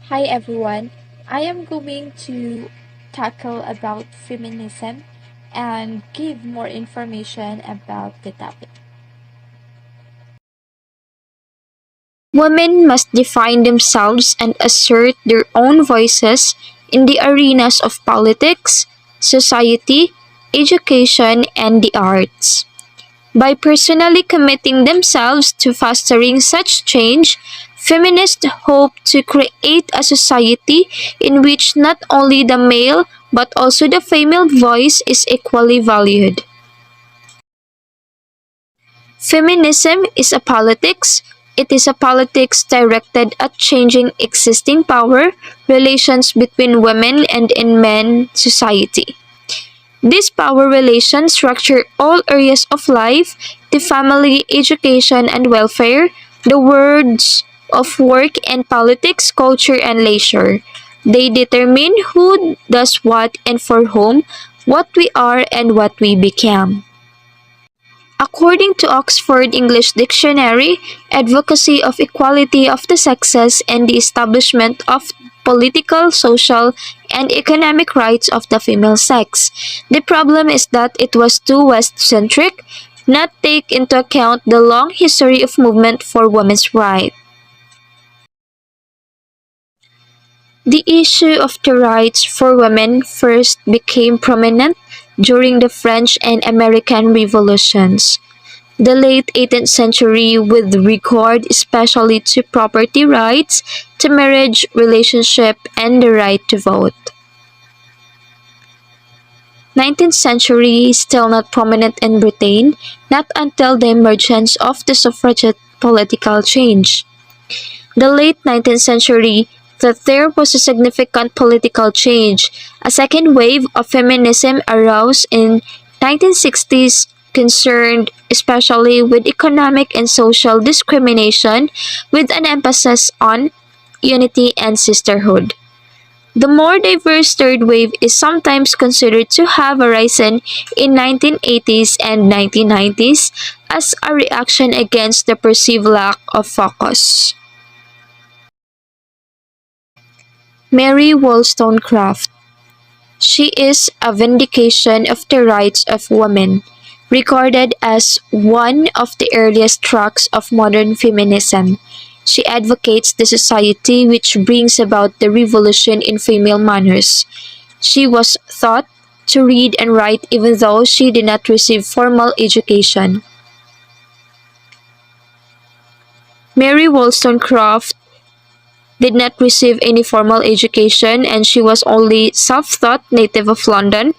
Hi everyone. I am going to tackle about feminism and give more information about the topic. Women must define themselves and assert their own voices in the arenas of politics, society, education, and the arts. By personally committing themselves to fostering such change, feminists hope to create a society in which not only the male but also the female voice is equally valued. Feminism is a politics. It is a politics directed at changing existing power relations between women and in men society. These power relations structure all areas of life, the family, education, and welfare, the worlds of work and politics, culture, and leisure. They determine who does what and for whom, what we are and what we become. According to Oxford English Dictionary, advocacy of equality of the sexes and the establishment of political, social, and economic rights of the female sex. The problem is that it was too West-centric, not take into account the long history of movement for women's rights. The issue of the rights for women first became prominent during the French and American revolutions. The late 18th century with regard especially to property rights, to marriage, relationship, and the right to vote. 19th century still not prominent in Britain, not until the emergence of the suffragette political change. The late 19th century that there was a significant political change. A second wave of feminism arose in 1960s concerned especially with economic and social discrimination with an emphasis on unity and sisterhood. The more diverse third wave is sometimes considered to have arisen in 1980s and 1990s as a reaction against the perceived lack of focus. Mary Wollstonecraft. She is a vindication of the rights of women, regarded as one of the earliest tracks of modern feminism. She advocates the society which brings about the revolution in female manners. She was taught to read and write even though she did not receive formal education. Mary Wollstonecraft did not receive any formal education and she was only self-taught native of London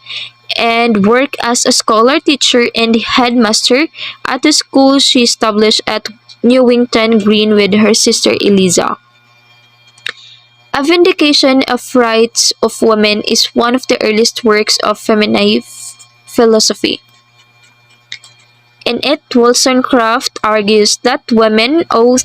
and worked as a scholar teacher and headmaster at the school she established at Newington Green with her sister Eliza. A Vindication of Rights of Women is one of the earliest works of feminine philosophy. In it, Wollstonecraft argues that women owe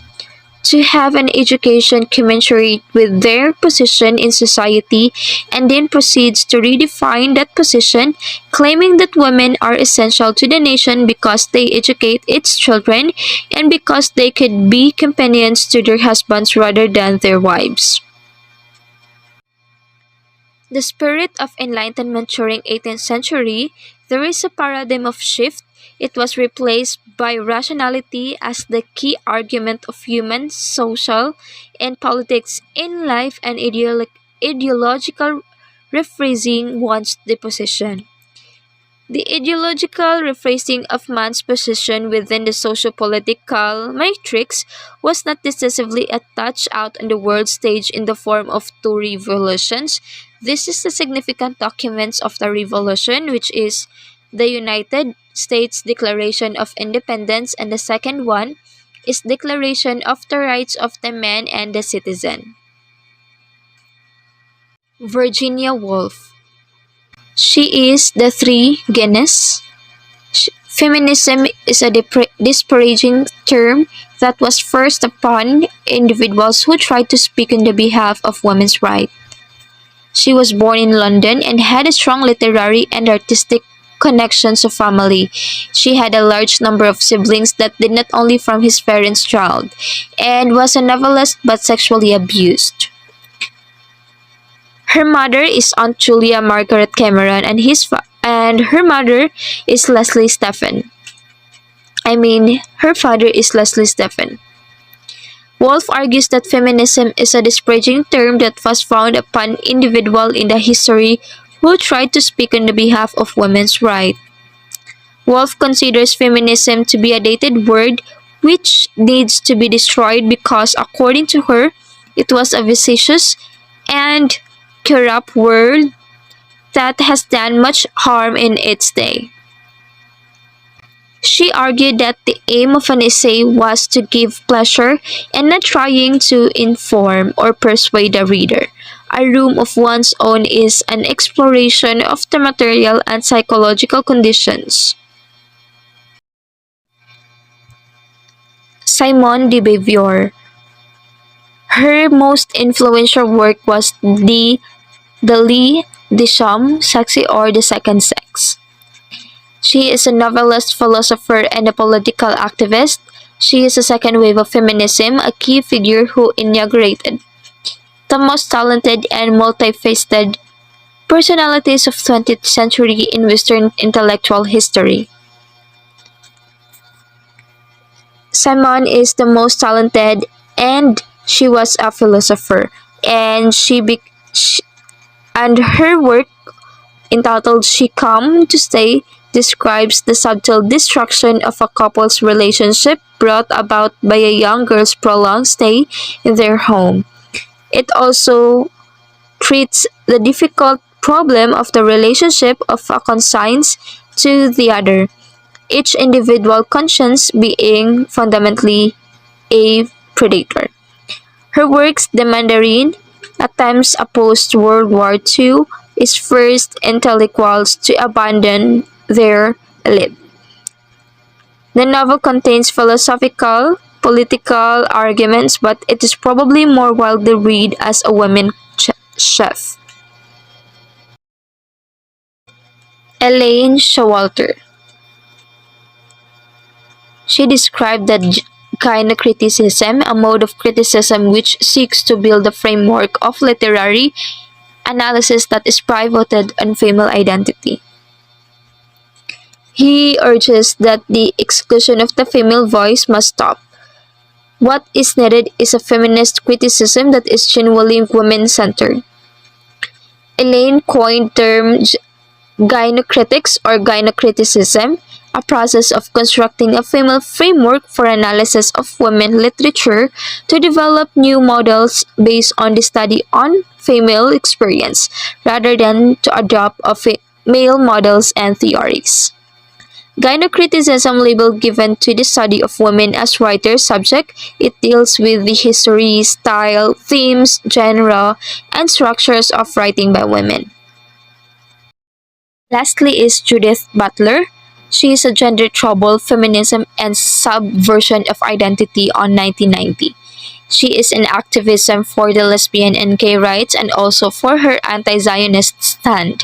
to have an education commensurate with their position in society and then proceeds to redefine that position, claiming that women are essential to the nation because they educate its children and because they could be companions to their husbands rather than their wives. The spirit of enlightenment during 18th century, there is a paradigm of shift. It was replaced by rationality as the key argument of human, social, and politics in life and ideological rephrasing one's position. The ideological rephrasing of man's position within the socio-political matrix was not decisively attached out on the world stage in the form of two revolutions. This is the significant documents of the revolution, which is the United States Declaration of Independence, and the second one is Declaration of the Rights of the Man and the Citizen. Virginia Woolf. She is the three Guinness. Feminism is a disparaging term that was first upon individuals who tried to speak on the behalf of women's rights. She was born in London and had a strong literary and artistic connections of family. She had a large number of siblings that did not only from his parents' child, and was a novelist but sexually abused. Her mother is Aunt Julia Margaret Cameron, and her mother is Leslie Stephen. Her father is Leslie Stephen. Wolf argues that feminism is a disparaging term that was found upon individual in the history who tried to speak on the behalf of women's rights. Wolf considers feminism to be a dated word which needs to be destroyed because, according to her, it was a vicious and corrupt word that has done much harm in its day. She argued that the aim of an essay was to give pleasure and not trying to inform or persuade the reader. A room of one's own is an exploration of the material and psychological conditions. Simone de Beauvoir. Her most influential work was the Lee Deschamps Sexy or the Second Sex. She is a novelist, philosopher, and a political activist. She is a second wave of feminism, a key figure who inaugurated the most talented and multifaceted personalities of 20th century in Western intellectual history. Simone is the most talented, and she was a philosopher, and and her work entitled She Come to Stay describes the subtle destruction of a couple's relationship brought about by a young girl's prolonged stay in their home. It also treats the difficult problem of the relationship of a consigns to the other, each individual conscience being fundamentally a predator. Her works, The Mandarin, attempts a post-World War II, is first intellectuals to abandon their elite. The novel contains philosophical, political arguments, but it is probably more widely read as a woman chef. Elaine Showalter. She described that gynocriticism, a mode of criticism which seeks to build a framework of literary analysis that is pivoted on female identity. He urges that the exclusion of the female voice must stop. What is needed is a feminist criticism that is genuinely women-centered. Elaine coined term gynocritics or gynocriticism, a process of constructing a female framework for analysis of women literature to develop new models based on the study on female experience, rather than to adopt of male models and theories. Gynocriticism label given to the study of women as writer subject, it deals with the history, style, themes, genre, and structures of writing by women. Lastly is Judith Butler. She is a gender trouble, feminism, and subversion of identity on 1990. She is an activism for the lesbian and gay rights and also for her anti-Zionist stand.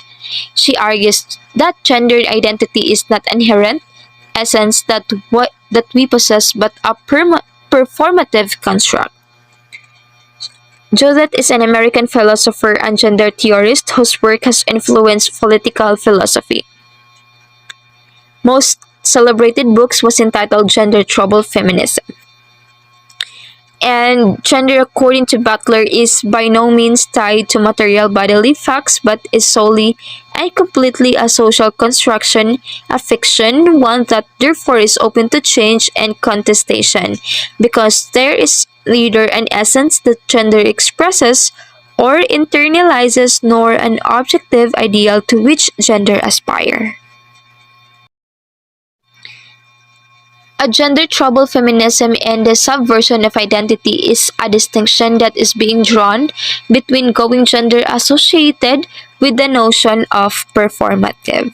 She argues that gender identity is not inherent essence that we possess but a performative construct. Judith is an American philosopher and gender theorist whose work has influenced political philosophy. Most celebrated books was entitled Gender Trouble Feminism. And gender, according to Butler, is by no means tied to material bodily facts but is solely and completely a social construction, a fiction, one that therefore is open to change and contestation, because there is neither an essence that gender expresses or internalizes nor an objective ideal to which gender aspire. A gender trouble feminism and the subversion of identity is a distinction that is being drawn between going gender associated with the notion of performative.